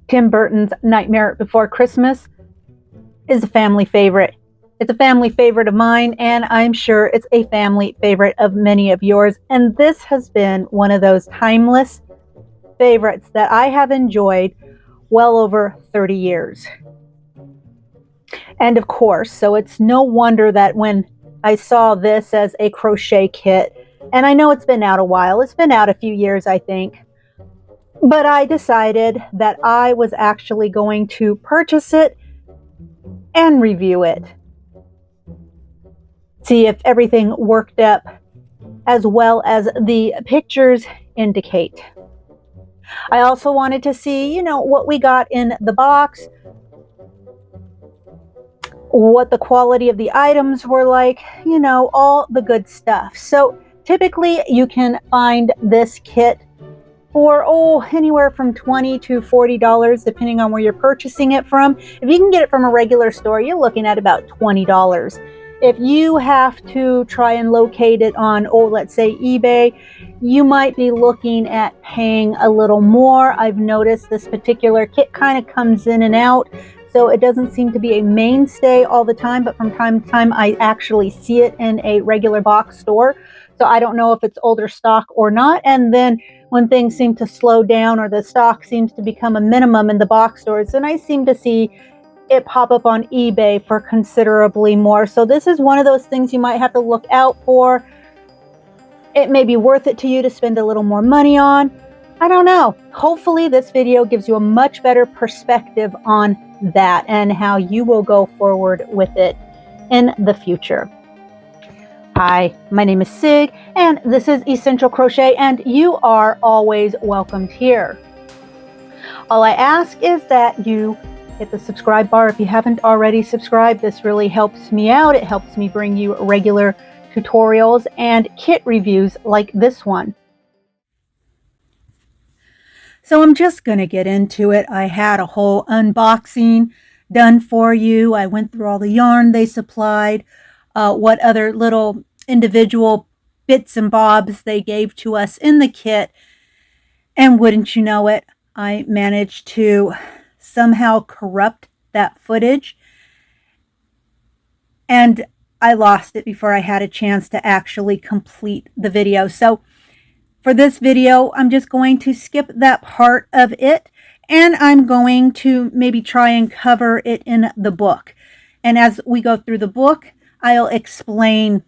Tim Burton's Nightmare Before Christmas is a family favorite. It's a family favorite of mine, and I'm sure it's a family favorite of many of yours. And this has been one of those timeless favorites that I have enjoyed well over 30 years. And of course, so it's no wonder that when I saw this as a crochet kit, and I know it's been out a while, it's been out a few years, I think, but I decided that I was actually going to purchase it and review it. See if everything worked up as well as the pictures indicate. I also wanted to see, what we got in the box, what the quality of the items were like, all the good stuff. So typically you can find this kit for anywhere from $20 to $40 depending on where you're purchasing it from. If you can get it from a regular store, you're looking at about $20. If you have to try and locate it on, let's say eBay, you might be looking at paying a little more. I've noticed this particular kit kind of comes in and out, so it doesn't seem to be a mainstay all the time, but from time to time I actually see it in a regular box store. So I don't know if it's older stock or not. And then when things seem to slow down or the stock seems to become a minimum in the box stores, then I seem to see it pop up on eBay for considerably more. So this is one of those things you might have to look out for. It may be worth it to you to spend a little more money on. I don't know. Hopefully this video gives you a much better perspective on that and how you will go forward with it in the future. Hi, my name is Sig, and this is Essential Crochet, and you are always welcomed here. All I ask is that you hit the subscribe bar if you haven't already subscribed. This really helps me out. It helps me bring you regular tutorials and kit reviews like this one. So I'm just going to get into it. I had a whole unboxing done for you. I went through all the yarn they supplied, what other little individual bits and bobs they gave to us in the kit. And wouldn't you know it, I managed to somehow corrupt that footage. And I lost it before I had a chance to actually complete the video. So for this video, I'm just going to skip that part of it, and I'm going to maybe try and cover it in the book. And as we go through the book, I'll explain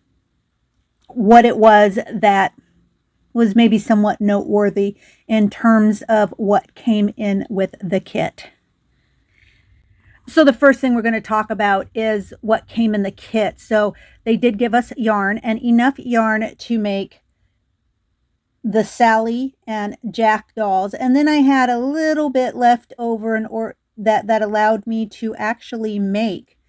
what it was that was maybe somewhat noteworthy in terms of what came in with the kit. So the first thing we're going to talk about is what came in the kit. So they did give us yarn, and enough yarn to make the Sally and Jack dolls, and then I had a little bit left over that allowed me to actually make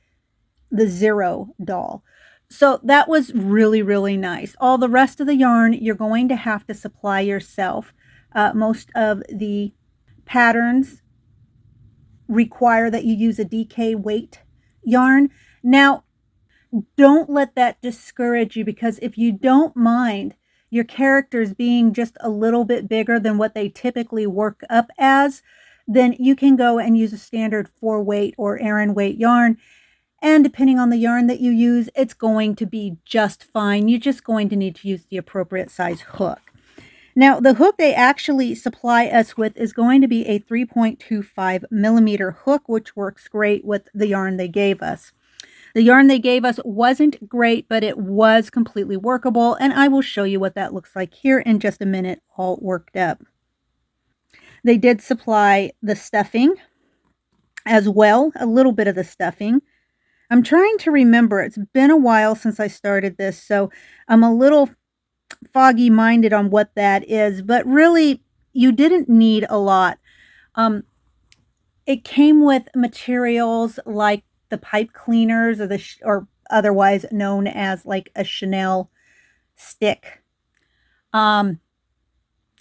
the Zero doll. So that was really, really nice. All the rest of the yarn you're going to have to supply yourself. Most of the patterns require that you use a DK weight yarn. Now, don't let that discourage you, because if you don't mind your characters being just a little bit bigger than what they typically work up as, then you can go and use a standard 4-weight or Aran weight yarn. And depending on the yarn that you use, it's going to be just fine. You're just going to need to use the appropriate size hook. Now, the hook they actually supply us with is going to be a 3.25 millimeter hook, which works great with the yarn they gave us. The yarn they gave us wasn't great, but it was completely workable, and I will show you what that looks like here in just a minute, all worked up. They did supply the stuffing as well, a little bit of the stuffing. I'm trying to remember. It's been a while since I started this, so I'm a little foggy-minded on what that is, but really, you didn't need a lot. It came with materials like the pipe cleaners, or otherwise known as like a Chanel stick. Let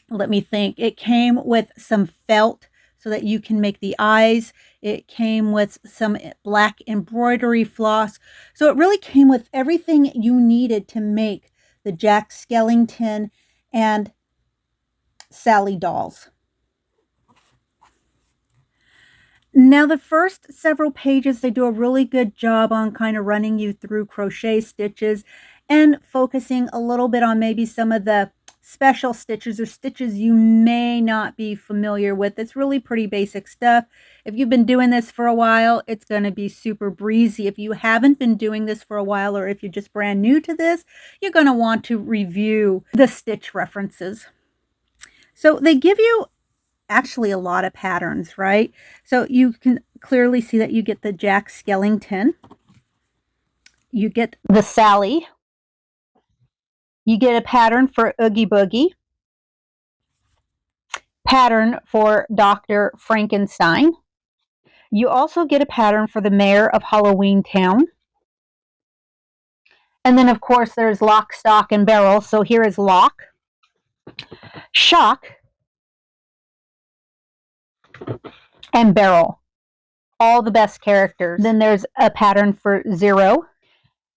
me think. It came with some felt so that you can make the eyes. It came with some black embroidery floss. So it really came with everything you needed to make the Jack Skellington and Sally dolls. Now, the first several pages, they do a really good job on kind of running you through crochet stitches and focusing a little bit on maybe some of the special stitches or stitches you may not be familiar with. It's really pretty basic stuff. If you've been doing this for a while, it's going to be super breezy. If you haven't been doing this for a while, or if you're just brand new to this, you're going to want to review the stitch references. So they give you actually a lot of patterns, right? So you can clearly see that you get the Jack Skellington, you get the Sally, you get a pattern for Oogie Boogie, pattern for Dr. Frankenstein. You also get a pattern for the Mayor of Halloween Town. And then, of course, there's Lock, Stock, and Barrel. So here is Lock, Shock, and Barrel. All the best characters. Then there's a pattern for Zero.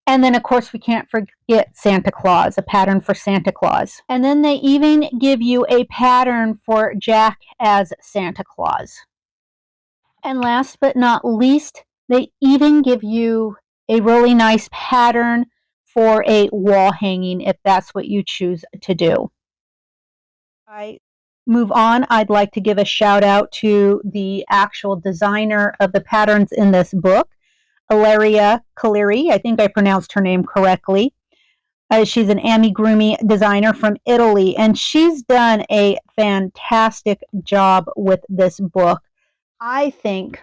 And then, of course, we can't forget Santa Claus, a pattern for Santa Claus. And then they even give you a pattern for Jack as Santa Claus. And last but not least, they even give you a really nice pattern for a wall hanging if that's what you choose to do. I move on. I'd like to give a shout out to the actual designer of the patterns in this book, Ilaria Caleri. I think I pronounced her name correctly. She's an amigurumi designer from Italy, and she's done a fantastic job with this book. I think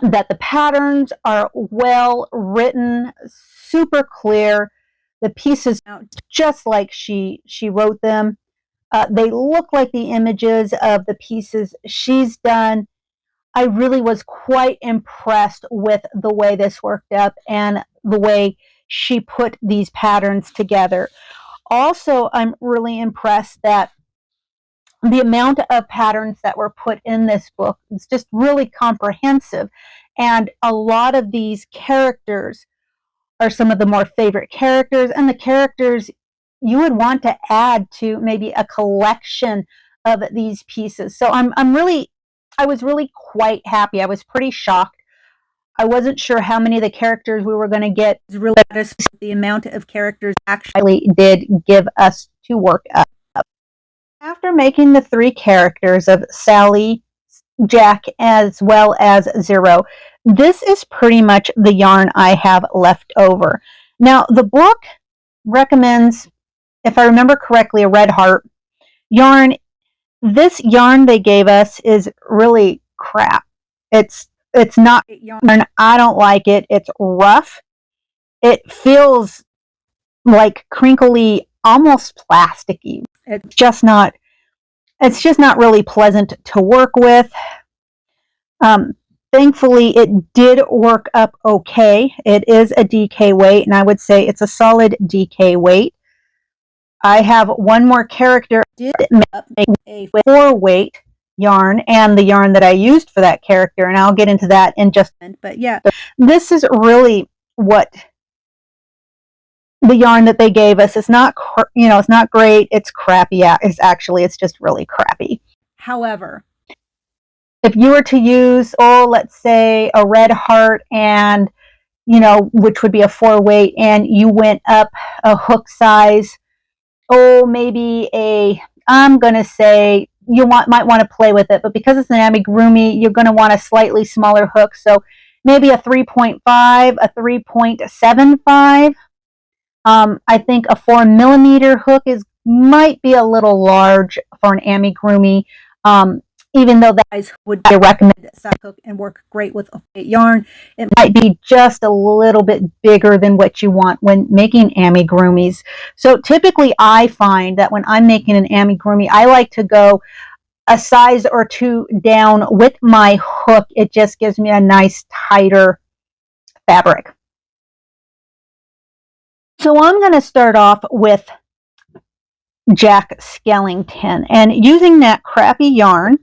that the patterns are well written, super clear. The pieces out just like she wrote them. They look like the images of the pieces she's done. I really was quite impressed with the way this worked up and the way she put these patterns together. Also, I'm really impressed that the amount of patterns that were put in this book is just really comprehensive. And a lot of these characters are some of the more favorite characters, and the characters you would want to add to maybe a collection of these pieces. So I was really quite happy. I was pretty shocked. I wasn't sure how many of the characters we were going to get. It was really the amount of characters actually did give us to work up. After making the 3 characters of Sally, Jack, as well as Zero, this is pretty much the yarn I have left over. Now, the book recommends, if I remember correctly, a red heart yarn. This yarn they gave us is really crap. It's not yarn. I don't like it. It's rough. It feels like crinkly, almost plasticky. It's just not really pleasant to work with. Thankfully, it did work up okay. It is a DK weight, and I would say it's a solid DK weight. I have one more character. I did make a 4 weight yarn, and the yarn that I used for that character, and I'll get into that in just a minute. But yeah, this is really what the yarn that they gave us. It's not, it's not great. It's crappy. Yeah, it's just really crappy. However, if you were to use, let's say a red heart and, which would be a 4 weight, and you went up a hook size, maybe I'm going to say might want to play with it, but because it's an amigurumi, you're going to want a slightly smaller hook. So maybe a 3.5, a 3.75. I think a 4mm hook might be a little large for an amigurumi. Even though that would be a recommended size hook and work great with a weight yarn, it might be just a little bit bigger than what you want when making amigurumis. So typically I find that when I'm making an amigurumi, I like to go a size or 2 down with my hook. It just gives me a nice tighter fabric. So I'm going to start off with Jack Skellington, and using that crappy yarn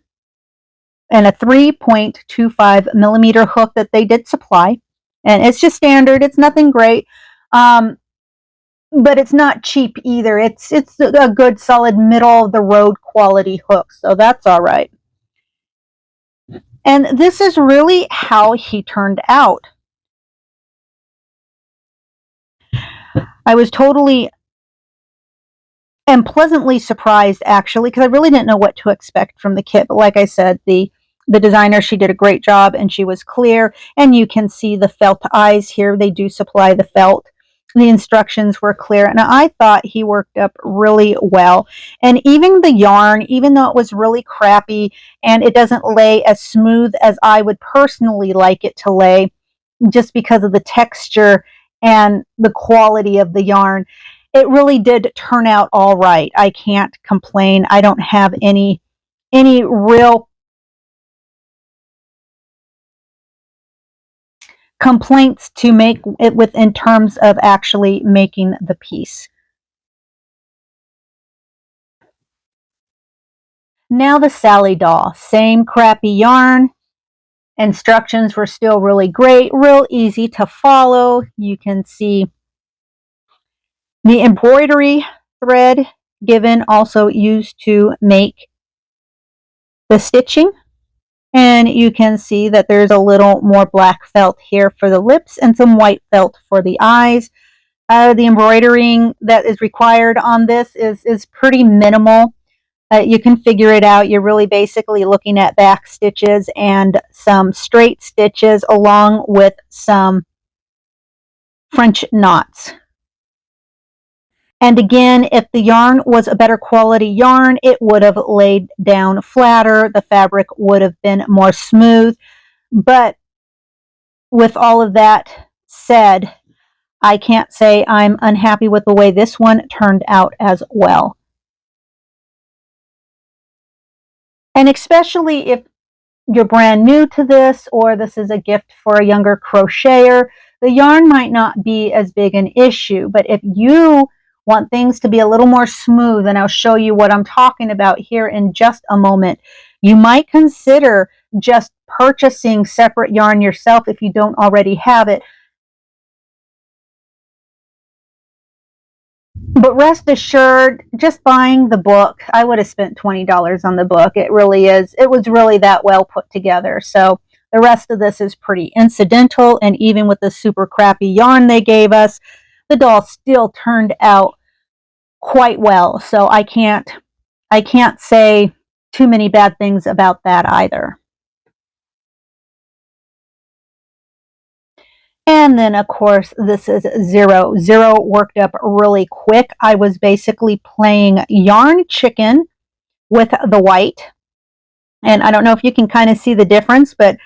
and a 3.25mm hook that they did supply, and it's just standard. It's nothing great. but it's not cheap either. It's a good solid middle of the road quality hook, so that's all right. And this is really how he turned out. I was totally and pleasantly surprised, actually, because I really didn't know what to expect from the kit. But like I said, the designer, she did a great job, and she was clear. And you can see the felt eyes here. They do supply the felt. The instructions were clear, and I thought he worked up really well. And even the yarn, even though it was really crappy and it doesn't lay as smooth as I would personally like it to lay, just because of the texture and the quality of the yarn, it really did turn out all right. I can't complain. I don't have any real complaints to make it with in terms of actually making the piece. Now the Sally doll, same crappy yarn. Instructions were still really great, real easy to follow. You can see the embroidery thread given, also used to make the stitching. And you can see that there's a little more black felt here for the lips and some white felt for the eyes. The embroidering that is required on this is pretty minimal. You can figure it out. You're really basically looking at back stitches and some straight stitches along with some French knots. And again, if the yarn was a better quality yarn, it would have laid down flatter. The fabric would have been more smooth. But with all of that said, I can't say I'm unhappy with the way this one turned out as well. And especially if you're brand new to this, or this is a gift for a younger crocheter, the yarn might not be as big an issue. But if you want things to be a little more smooth, and I'll show you what I'm talking about here in just a moment, you might consider just purchasing separate yarn yourself if you don't already have it. But rest assured, just buying the book, I would have spent $20 on the book. It really is. It was really that well put together. So the rest of this is pretty incidental. And even with the super crappy yarn they gave us, the doll still turned out quite well. So I can't say too many bad things about that either. And then, of course, this is Zero. Zero worked up really quick. I was basically playing yarn chicken with the white. And I don't know if you can kind of see the difference, but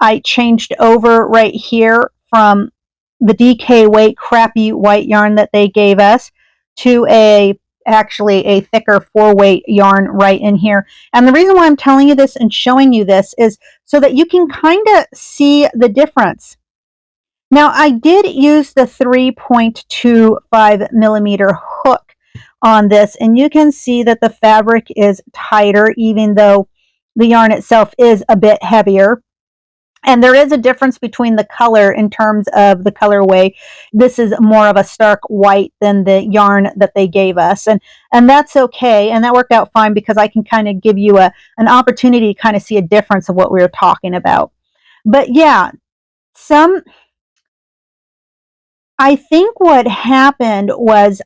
I changed over right here from the DK weight crappy white yarn that they gave us to actually a thicker 4-weight yarn right in here. And the reason why I'm telling you this and showing you this is so that you can kind of see the difference. Now, I did use the 3.25 millimeter hook on this, and you can see that the fabric is tighter, even though the yarn itself is a bit heavier. And there is a difference between the color in terms of the colorway. This is more of a stark white than the yarn that they gave us. And that's okay. And that worked out fine because I can kind of give you an opportunity to kind of see a difference of what we were talking about. But yeah, I think what happened was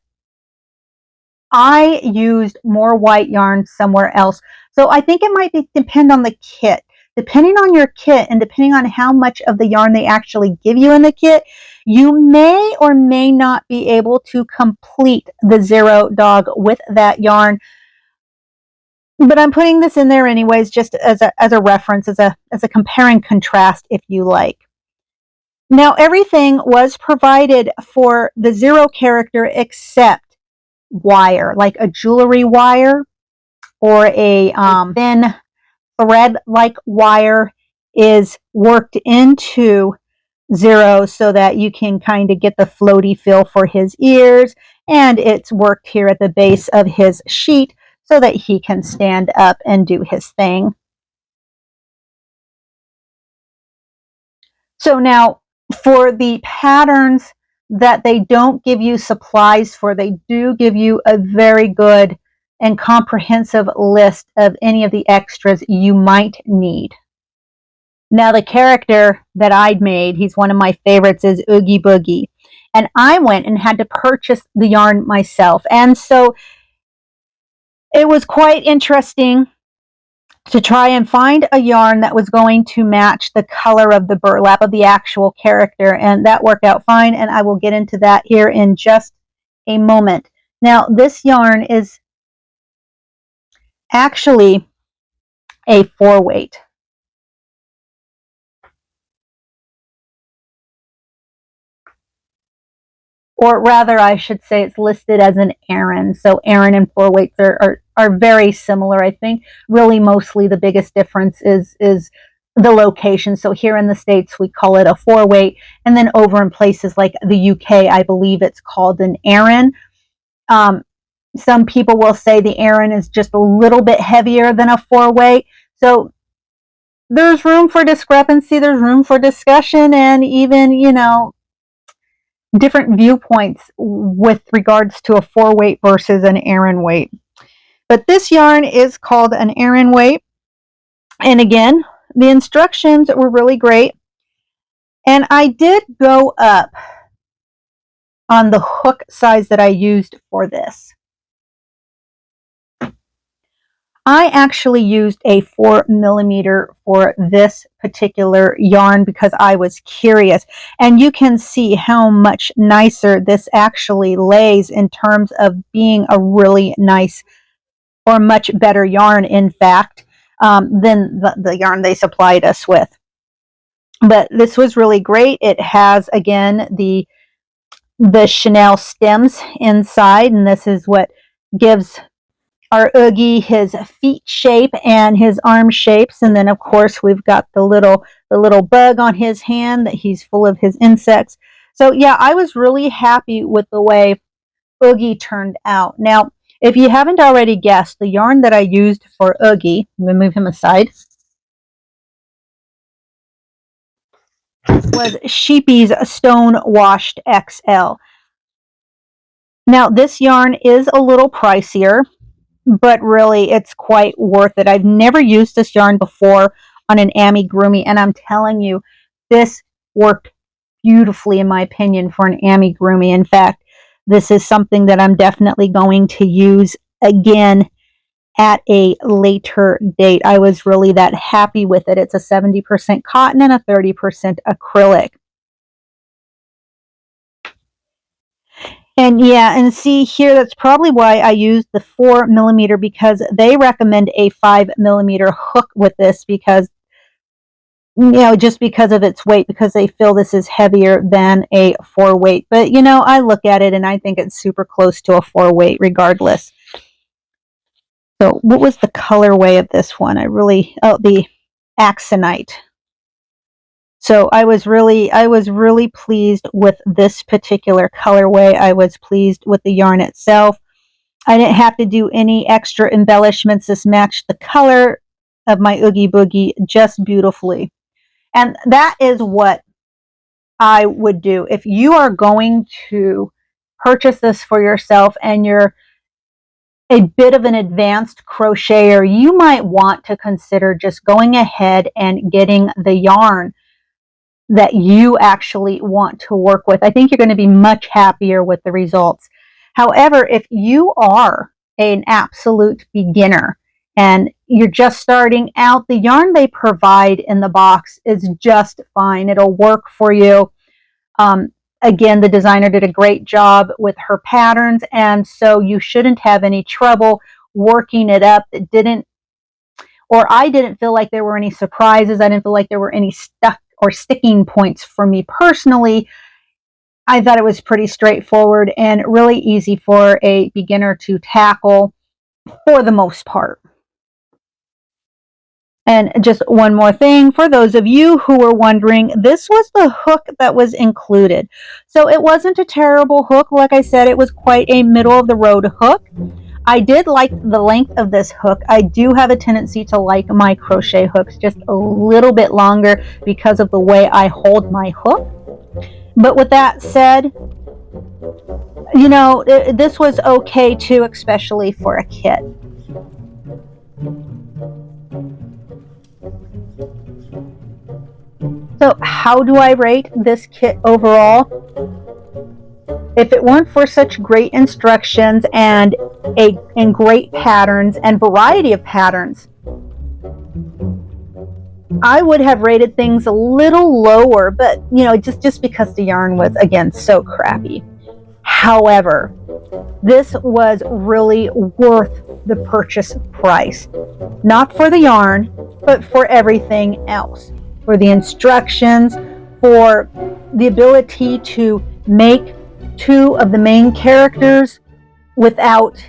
I used more white yarn somewhere else. So I think it might depend on the kit. Depending on your kit and depending on how much of the yarn they actually give you in the kit, you may or may not be able to complete the Zero dog with that yarn. But I'm putting this in there anyways, just as a reference, as a compare and contrast, if you like. Now, everything was provided for the Zero character except wire, like a jewelry wire or a thin thread-like wire is worked into Zero so that you can kind of get the floaty feel for his ears, and it's worked here at the base of his sheet so that he can stand up and do his thing. So now, for the patterns that they don't give you supplies for. They do give you a very good and comprehensive list of any of the extras you might need. Now, the character that I'd made, he's one of my favorites, is Oogie Boogie. And I went and had to purchase the yarn myself. And so it was quite interesting to try and find a yarn that was going to match the color of the burlap of the actual character. And that worked out fine. And I will get into that here in just a moment. Now, this yarn is actually a 4-weight. Or rather, I should say it's listed as an Aran. So Aran and 4-weights are very similar. I think really mostly the biggest difference is the location. So here in the States, we call it a 4-weight. And then over in places like the UK, I believe it's called an Aran. Some people will say the Aran is just a little bit heavier than a 4-weight. So there's room for discrepancy. There's room for discussion and even, different viewpoints with regards to a 4-weight versus an Aran weight. But this yarn is called an Aran weight. And again, the instructions were really great. And I did go up on the hook size that I used for this. I actually used a 4mm for this particular yarn because I was curious. And you can see how much nicer this actually lays in terms of being a really nice or much better yarn, in fact, than the yarn they supplied us with. But this was really great. It has, again, the chenille stems inside, and this is what gives our Oogie his feet shape and his arm shapes. And then of course we've got the little bug on his hand that he's full of his insects. So yeah, I was really happy with the way Oogie turned out. Now, if you haven't already guessed, the yarn that I used for Oogie, I'm going to move him aside, was Sheepy's Stone Washed XL. Now, this yarn is a little pricier, but really it's quite worth it. I've never used this yarn before on an amigurumi, and I'm telling you, this worked beautifully, in my opinion, for an amigurumi. In fact, this is something that I'm definitely going to use again at a later date. I was really that happy with it. It's a 70% cotton and a 30% acrylic. And yeah, and see here, that's probably why I used the 4mm, because they recommend a 5mm hook with this because, just because of its weight, because they feel this is heavier than a 4-weight. But, I look at it and I think it's super close to a 4-weight regardless. So what was the colorway of this one? The Axonite. So I was really pleased with this particular colorway. I was pleased with the yarn itself. I didn't have to do any extra embellishments. This matched the color of my Oogie Boogie just beautifully. And that is what I would do. If you are going to purchase this for yourself and you're a bit of an advanced crocheter, you might want to consider just going ahead and getting the yarn that you actually want to work with. I think you're going to be much happier with the results. However, if you are an absolute beginner and you're just starting out, the yarn they provide in the box is just fine. It'll work for you. Again, the designer did a great job with her patterns, and so you shouldn't have any trouble working it up. I didn't feel like there were any surprises. I didn't feel like there were any stuck or sticking points for me personally. I thought it was pretty straightforward and really easy for a beginner to tackle for the most part. And just one more thing, for those of you who were wondering, this was the hook that was included. So it wasn't a terrible hook. Like I said, it was quite a middle-of-the-road hook. I did like the length of this hook. I do have a tendency to like my crochet hooks just a little bit longer because of the way I hold my hook. But with that said, You know, this was okay too, especially for a kit. So how do I rate this kit overall? If it weren't for such great instructions and great patterns and variety of patterns, I would have rated things a little lower, but you know, just because the yarn was, again, so crappy. However, this was really worth the purchase price. Not for the yarn, but for everything else. For the instructions, for the ability to make two of the main characters without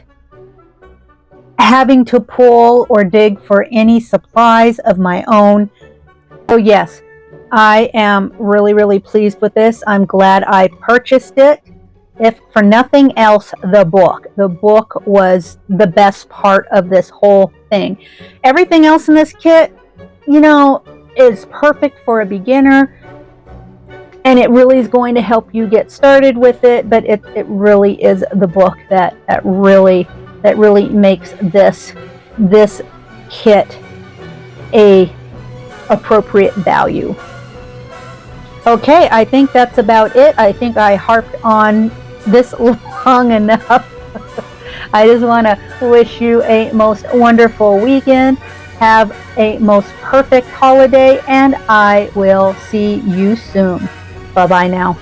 having to pull or dig for any supplies of my own. So yes, I am really, really pleased with this. I'm glad I purchased it. If for nothing else, the book was the best part of this whole thing. Everything else in this kit, you know, is perfect for a beginner, and it really is going to help you get started with it, but it really is the book that really makes this kit a appropriate value. Okay, I think that's about it. I think I harped on this long enough. I just want to wish you a most wonderful weekend. Have a most perfect holiday, and I will see you soon. Bye-bye now.